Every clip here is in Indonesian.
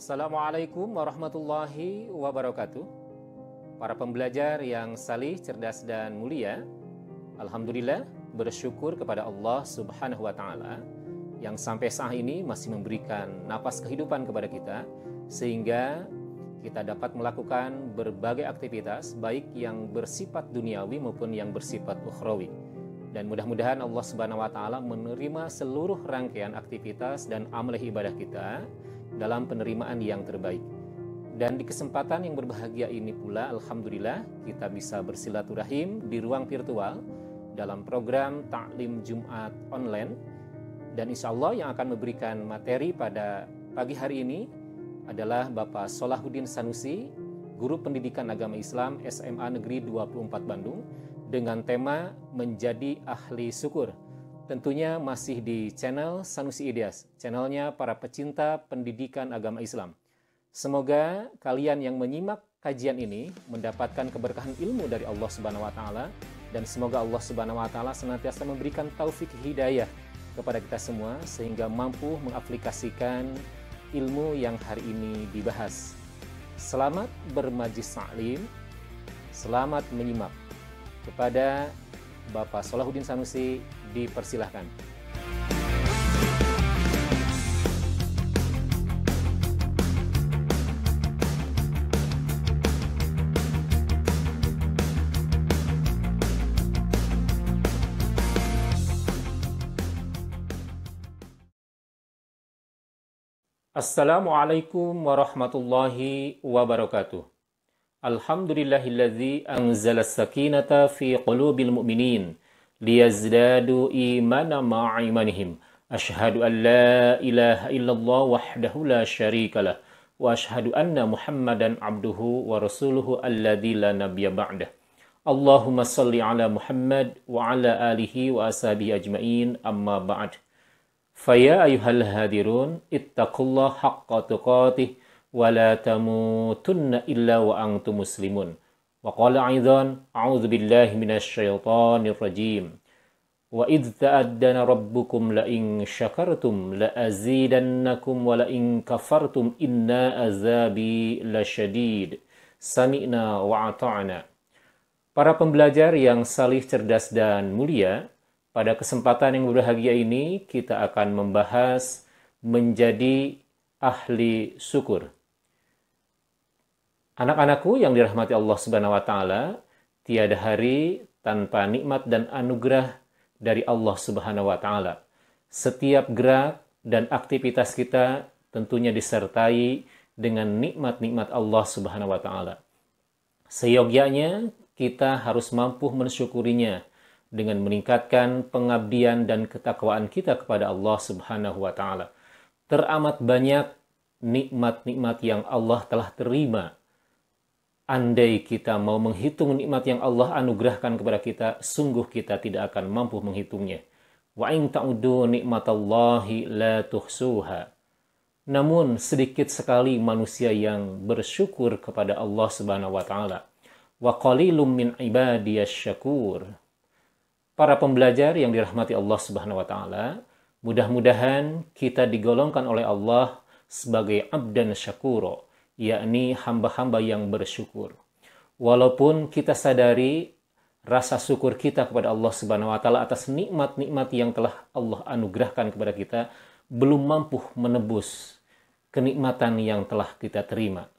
Assalamualaikum warahmatullahi wabarakatuh. Para pembelajar yang salih, cerdas, dan mulia, alhamdulillah bersyukur kepada Allah Subhanahu wa Ta'ala yang sampai saat ini masih memberikan napas kehidupan kepada kita, sehingga kita dapat melakukan berbagai aktivitas, baik yang bersifat duniawi maupun yang bersifat ukhrawi. Dan mudah-mudahan Allah Subhanahu wa Ta'ala menerima seluruh rangkaian aktivitas dan amal ibadah kita dalam penerimaan yang terbaik. Dan di kesempatan yang berbahagia ini pula, alhamdulillah, kita bisa bersilaturahim di ruang virtual dalam program Ta'lim Jumat Online. Dan insya Allah yang akan memberikan materi pada pagi hari ini adalah Bapak Solahuddin Sanusi, Guru Pendidikan Agama Islam SMA Negeri 24 Bandung, dengan tema Menjadi Ahli Syukur. Tentunya masih di channel Sanusi Ilyas, channelnya para pecinta pendidikan agama Islam. Semoga kalian yang menyimak kajian ini mendapatkan keberkahan ilmu dari Allah Subhanahu wa Ta'ala, dan semoga Allah Subhanahu wa Ta'ala senantiasa memberikan taufik hidayah kepada kita semua sehingga mampu mengaplikasikan ilmu yang hari ini dibahas. Selamat bermajlis ta'lim, selamat menyimak. Kepada Bapak Solahuddin Sanusi, dipersilahkan. Assalamualaikum warahmatullahi wabarakatuh. Alhamdulillahilladzi anzala as-sakinata fi qulubil mu'minin liyazdadu imana ma'a imanihim. Ashhadu an la ilaha illallah wahdahu la syarika lah wa ashhadu anna Muhammadan abduhu wa rasuluhu alladzi la nabiyya ba'dah. Allahumma salli ala Muhammad wa ala alihi wa ashabihi ajmain, amma ba'd. Faya ayyuhal hadirun ittaqullaha haqqa tuqatih wa la tamutunna illa wa antum muslimun. Wa qala aidan a'udzu billahi minasy syaithanir rajim. Wa idz ta'addana rabbukum la in syakartum la azidannakum wa la in kafartum inna azabi lasyadid. Sami'na wa ata'na. Para pembelajar yang salih, cerdas, dan mulia, pada kesempatan yang berbahagia ini kita akan membahas menjadi ahli syukur. Anak-anakku yang dirahmati Allah Subhanahu wa Ta'ala, tiada hari tanpa nikmat dan anugerah dari Allah Subhanahu wa Ta'ala. Setiap gerak dan aktivitas kita tentunya disertai dengan nikmat-nikmat Allah Subhanahu wa Ta'ala. Seyogyanya kita harus mampu mensyukurinya dengan meningkatkan pengabdian dan ketakwaan kita kepada Allah Subhanahu wa Ta'ala. Teramat banyak nikmat-nikmat yang Allah telah terima. Andai kita mau menghitung nikmat yang Allah anugerahkan kepada kita, sungguh kita tidak akan mampu menghitungnya. Wa in ta'udu nikmatallahi la tuhsuha. Namun sedikit sekali manusia yang bersyukur kepada Allah Subhanahu wa Ta'ala. Wa qalilum min ibadiyasy syakur. Para pembelajar yang dirahmati Allah Subhanahu wa Ta'ala, mudah-mudahan kita digolongkan oleh Allah sebagai abdan syakuro, yakni hamba-hamba yang bersyukur. Walaupun kita sadari rasa syukur kita kepada Allah Subhanahu wa Ta'ala atas nikmat-nikmat yang telah Allah anugerahkan kepada kita belum mampu menebus kenikmatan yang telah kita terima.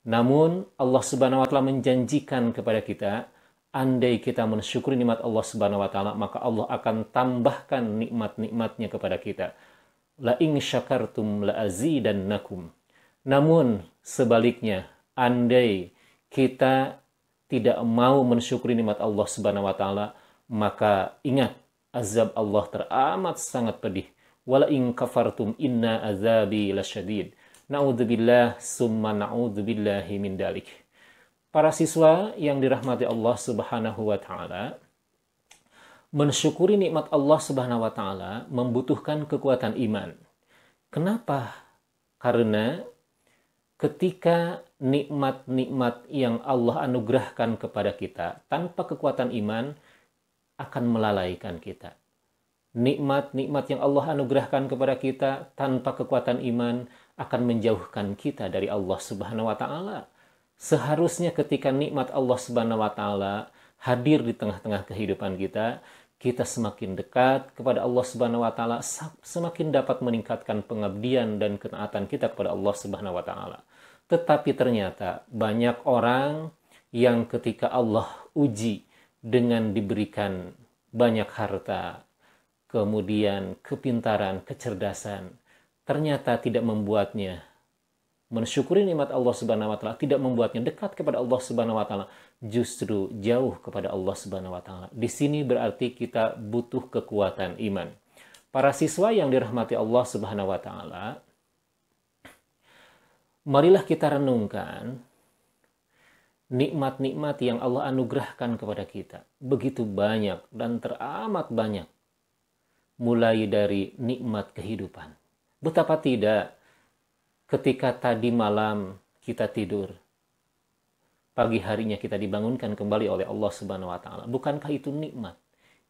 Namun Allah Subhanahu wa Ta'ala menjanjikan kepada kita, andai kita mensyukuri nikmat Allah Subhanahu wa Ta'ala, maka Allah akan tambahkan nikmat-nikmatnya kepada kita. La in syakartum la azidannakum. Namun sebaliknya, andai kita tidak mau mensyukuri nikmat Allah Subhanahu wa Ta'ala, maka ingat, azab Allah teramat sangat pedih. Wala in kafartum inna azabi lasyadid. Na'udzubillah summa na'udzubillahi min dalik. Para siswa yang dirahmati Allah Subhanahu wa Ta'ala, mensyukuri nikmat Allah Subhanahu wa Ta'ala membutuhkan kekuatan iman. Kenapa? Karena ketika nikmat-nikmat yang Allah anugerahkan kepada kita tanpa kekuatan iman akan melalaikan kita. Nikmat-nikmat yang Allah anugerahkan kepada kita tanpa kekuatan iman akan menjauhkan kita dari Allah Subhanahu wa taala. Seharusnya ketika nikmat Allah Subhanahu wa taala hadir di tengah-tengah kehidupan kita, kita semakin dekat kepada Allah Subhanahu wa taala, semakin dapat meningkatkan pengabdian dan ketaatan kita kepada Allah Subhanahu wa taala. Tetapi ternyata banyak orang yang ketika Allah uji dengan diberikan banyak harta, kemudian kepintaran, kecerdasan, ternyata tidak membuatnya mensyukuri nikmat Allah Subhanahu wa taala, tidak membuatnya dekat kepada Allah Subhanahu wa taala, justru jauh kepada Allah Subhanahu wa taala. Di sini berarti kita butuh kekuatan iman. Para siswa yang dirahmati Allah Subhanahu wa taala, marilah kita renungkan nikmat-nikmat yang Allah anugerahkan kepada kita. Begitu banyak dan teramat banyak. Mulai dari nikmat kehidupan. Betapa tidak ketika tadi malam kita tidur, pagi harinya kita dibangunkan kembali oleh Allah Subhanahu wa taala. Bukankah itu nikmat?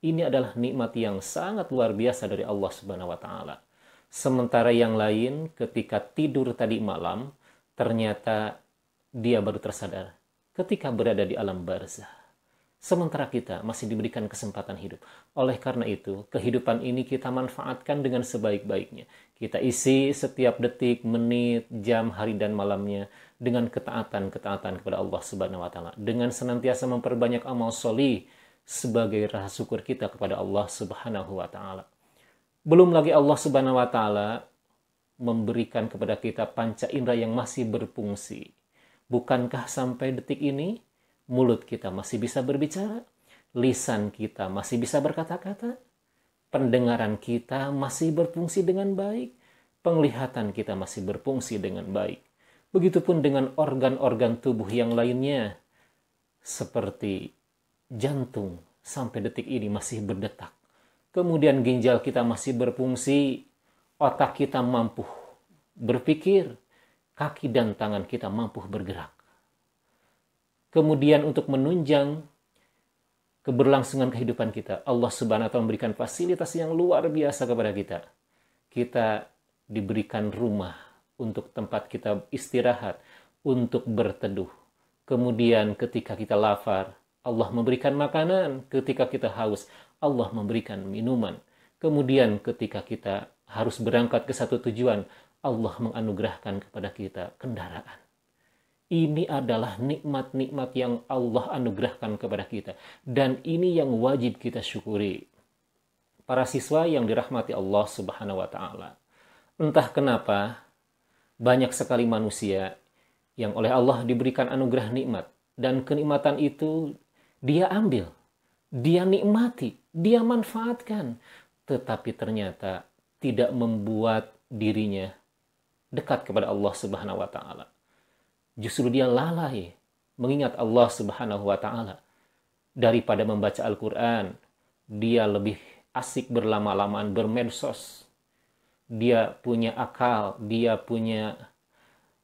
Ini adalah nikmat yang sangat luar biasa dari Allah Subhanahu wa taala. Sementara yang lain ketika tidur tadi malam, ternyata dia baru tersadar ketika berada di alam barzah. Sementara kita masih diberikan kesempatan hidup. Oleh karena itu, kehidupan ini kita manfaatkan dengan sebaik-baiknya. Kita isi setiap detik, menit, jam, hari, dan malamnya dengan ketaatan-ketaatan kepada Allah Subhanahu wa taala. Dengan senantiasa memperbanyak amal sholih sebagai rasa syukur kita kepada Allah Subhanahu wa taala. Belum lagi Allah Subhanahu wa taala memberikan kepada kita panca indera yang masih berfungsi. Bukankah sampai detik ini mulut kita masih bisa berbicara, lisan kita masih bisa berkata-kata, pendengaran kita masih berfungsi dengan baik, penglihatan kita masih berfungsi dengan baik. Begitupun dengan organ-organ tubuh yang lainnya, seperti jantung sampai detik ini masih berdetak. Kemudian ginjal kita masih berfungsi, otak kita mampu berpikir, kaki dan tangan kita mampu bergerak. Kemudian untuk menunjang keberlangsungan kehidupan kita, Allah Subhanahu wa taala memberikan fasilitas yang luar biasa kepada kita. Kita diberikan rumah untuk tempat kita istirahat, untuk berteduh. Kemudian ketika kita lapar, Allah memberikan makanan. Ketika kita haus, Allah memberikan minuman. Kemudian ketika kita harus berangkat ke satu tujuan, Allah menganugerahkan kepada kita kendaraan. Ini adalah nikmat-nikmat yang Allah anugerahkan kepada kita. Dan ini yang wajib kita syukuri. Para siswa yang dirahmati Allah Subhanahu wa taala. Entah kenapa banyak sekali manusia yang oleh Allah diberikan anugerah nikmat. Dan kenikmatan itu dia ambil, dia nikmati, dia manfaatkan. Tetapi ternyata tidak membuat dirinya dekat kepada Allah Subhanahu wa taala. Justru dia lalai mengingat Allah Subhanahu wa taala. Daripada membaca Al-Quran, dia lebih asik berlama-lamaan bermedsos. Dia punya akal, dia punya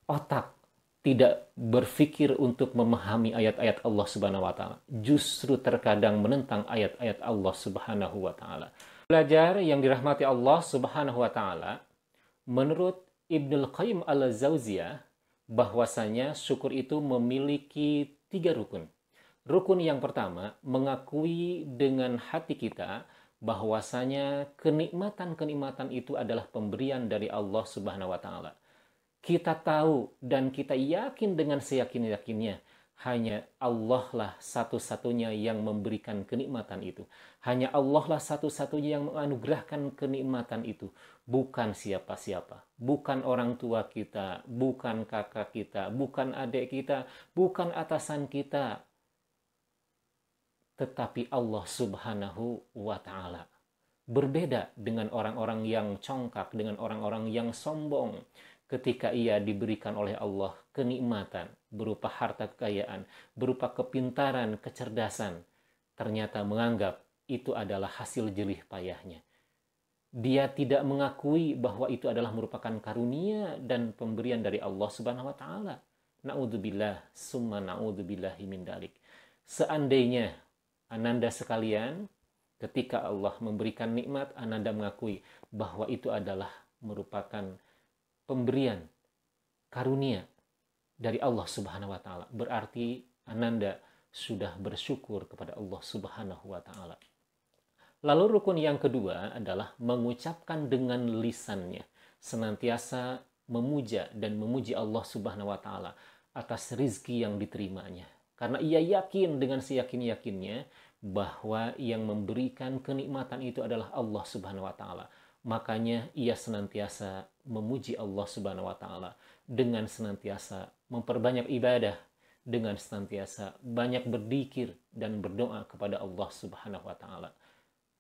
otak, tidak berpikir untuk memahami ayat-ayat Allah Subhanahu wa taala. Justru terkadang menentang ayat-ayat Allah Subhanahu wa taala. Belajar yang dirahmati Allah Subhanahu wa taala, menurut Ibnul Qayyim al-Jauziyah, bahwasanya syukur itu memiliki 3 rukun. Rukun yang pertama, mengakui dengan hati kita bahwasanya kenikmatan-kenikmatan itu adalah pemberian dari Allah Subhanahu wa taala. Kita tahu dan kita yakin dengan seyakin-yakinnya, hanya Allah lah satu-satunya yang memberikan kenikmatan itu. Hanya Allah lah satu-satunya yang menganugerahkan kenikmatan itu. Bukan siapa-siapa. Bukan orang tua kita, bukan kakak kita, bukan adik kita, bukan atasan kita. Tetapi Allah Subhanahu wa ta'ala. Berbeda dengan orang-orang yang congkak, dengan orang-orang yang sombong. Ketika ia diberikan oleh Allah kenikmatan berupa harta kekayaan, berupa kepintaran, kecerdasan, ternyata menganggap itu adalah hasil jerih payahnya. Dia tidak mengakui bahwa itu adalah merupakan karunia dan pemberian dari Allah Subhanahu wa taala. Na'udzubillah, summa na'udzubillahi min dalik. Seandainya ananda sekalian, ketika Allah memberikan nikmat, ananda mengakui bahwa itu adalah merupakan pemberian karunia dari Allah Subhanahu wa taala. Berarti Ananda sudah bersyukur kepada Allah Subhanahu wa taala. Lalu rukun yang kedua adalah mengucapkan dengan lisannya, senantiasa memuja dan memuji Allah Subhanahu wa taala atas rizki yang diterimanya. Karena ia yakin dengan seyakin-yakinnya bahwa yang memberikan kenikmatan itu adalah Allah Subhanahu wa taala. Makanya ia senantiasa memuji Allah Subhanahu wa taala dengan senantiasa memperbanyak ibadah, dengan senantiasa banyak berzikir dan berdoa kepada Allah Subhanahu wa taala.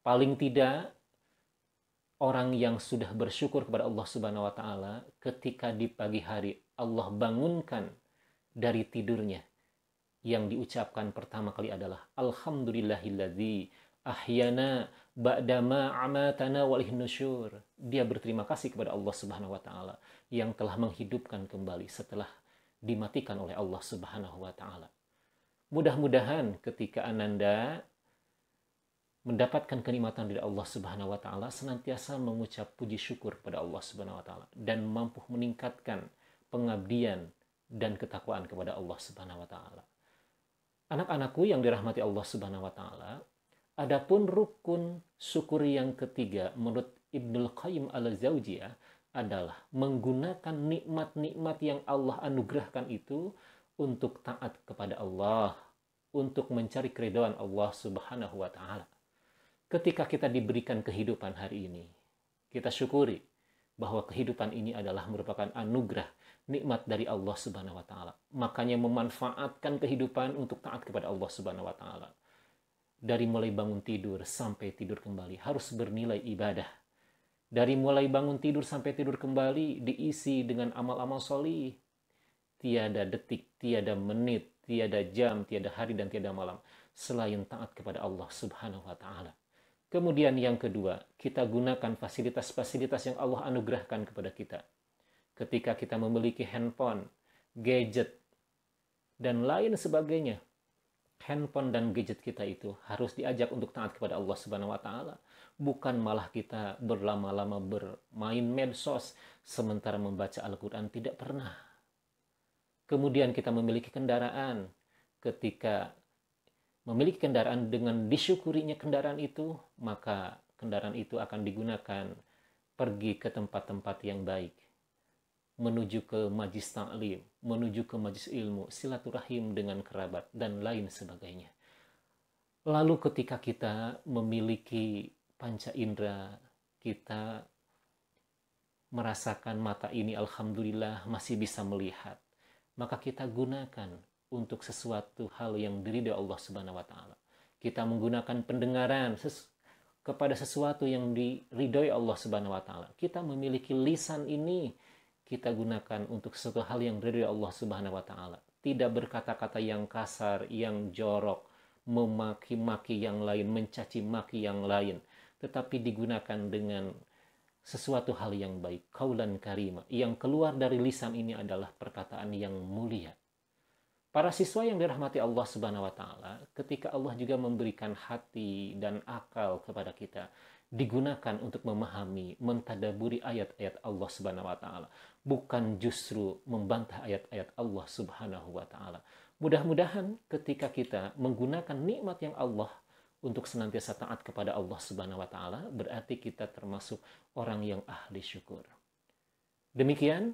Paling tidak orang yang sudah bersyukur kepada Allah Subhanahu wa taala ketika di pagi hari Allah bangunkan dari tidurnya, yang diucapkan pertama kali adalah alhamdulillahilladzi ahyana ba'dama amatana walih nusyur. Dia berterima kasih kepada Allah Subhanahu wa taala yang telah menghidupkan kembali setelah dimatikan oleh Allah Subhanahu wa taala. Mudah-mudahan ketika Ananda mendapatkan kenikmatan dari Allah Subhanahu wa taala senantiasa mengucap puji syukur kepada Allah Subhanahu wa taala dan mampu meningkatkan pengabdian dan ketakwaan kepada Allah Subhanahu wa taala. Anak-anakku yang dirahmati Allah Subhanahu wa taala, adapun rukun syukur yang ketiga menurut Ibnul Qayyim al-Jauziyah adalah menggunakan nikmat-nikmat yang Allah anugerahkan itu untuk taat kepada Allah, untuk mencari keridhaan Allah Subhanahu wa taala. Ketika kita diberikan kehidupan hari ini, kita syukuri bahwa kehidupan ini adalah merupakan anugerah, nikmat dari Allah Subhanahu wa taala. Makanya memanfaatkan kehidupan untuk taat kepada Allah Subhanahu wa taala. Dari mulai bangun tidur sampai tidur kembali harus bernilai ibadah. Dari mulai bangun tidur sampai tidur kembali diisi dengan amal-amal solih. Tiada detik, tiada menit, tiada jam, tiada hari dan tiada malam selain taat kepada Allah Subhanahu wa taala. Kemudian yang kedua, kita gunakan fasilitas-fasilitas yang Allah anugerahkan kepada kita. Ketika kita memiliki handphone, gadget, dan lain sebagainya, handphone dan gadget kita itu harus diajak untuk taat kepada Allah Subhanahu wa taala, bukan malah kita berlama-lama bermain medsos sementara membaca Al-Qur'an, tidak pernah. Kemudian kita memiliki kendaraan, ketika memiliki kendaraan dengan disyukurinya kendaraan itu, maka kendaraan itu akan digunakan pergi ke tempat-tempat yang baik, menuju ke majlis ta'lim, menuju ke majlis ilmu, silaturahim dengan kerabat, dan lain sebagainya. Lalu ketika kita memiliki panca indera, kita merasakan mata ini alhamdulillah masih bisa melihat, maka kita gunakan untuk sesuatu hal yang diridhoi Allah Subhanahu wa taala. Kita menggunakan pendengaran kepada sesuatu yang diridhoi Allah Subhanahu wa taala. Kita memiliki lisan ini, kita gunakan untuk sesuatu hal yang diridhoi Allah Subhanahu wa taala. Tidak berkata-kata yang kasar, yang jorok, memaki-maki yang lain, mencaci maki yang lain, tetapi digunakan dengan sesuatu hal yang baik, qaulan karima. Yang keluar dari lisan ini adalah perkataan yang mulia. Para siswa yang dirahmati Allah Subhanahu wa taala, ketika Allah juga memberikan hati dan akal kepada kita, digunakan untuk memahami, mentadaburi ayat-ayat Allah Subhanahu wa taala, bukan justru membantah ayat-ayat Allah Subhanahu wa taala. Mudah-mudahan ketika kita menggunakan nikmat yang Allah untuk senantiasa taat kepada Allah Subhanahu wa taala, berarti kita termasuk orang yang ahli syukur. Demikian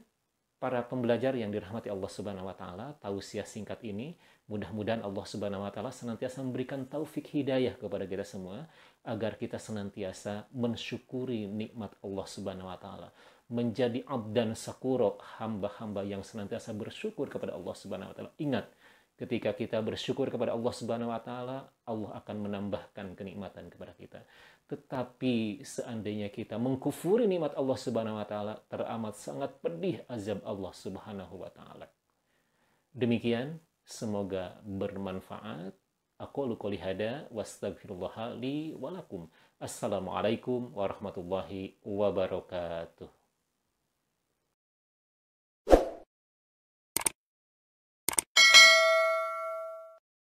para pembelajar yang dirahmati Allah Subhanahu wa taala, tausiah singkat ini, mudah-mudahan Allah Subhanahu wa taala senantiasa memberikan taufik hidayah kepada kita semua agar kita senantiasa mensyukuri nikmat Allah Subhanahu wa taala, menjadi abdan sakuro, hamba-hamba yang senantiasa bersyukur kepada Allah Subhanahu wa taala. Ingat, ketika kita bersyukur kepada Allah Subhanahu wa taala, Allah akan menambahkan kenikmatan kepada kita. Tetapi seandainya kita mengkufuri nikmat Allah Subhanahu wa taala, teramat sangat pedih azab Allah Subhanahu wa taala. Demikian, semoga bermanfaat. Aqulu qouli hada wastaghfirullaha li wa lakum. Assalamualaikum warahmatullahi wabarakatuh.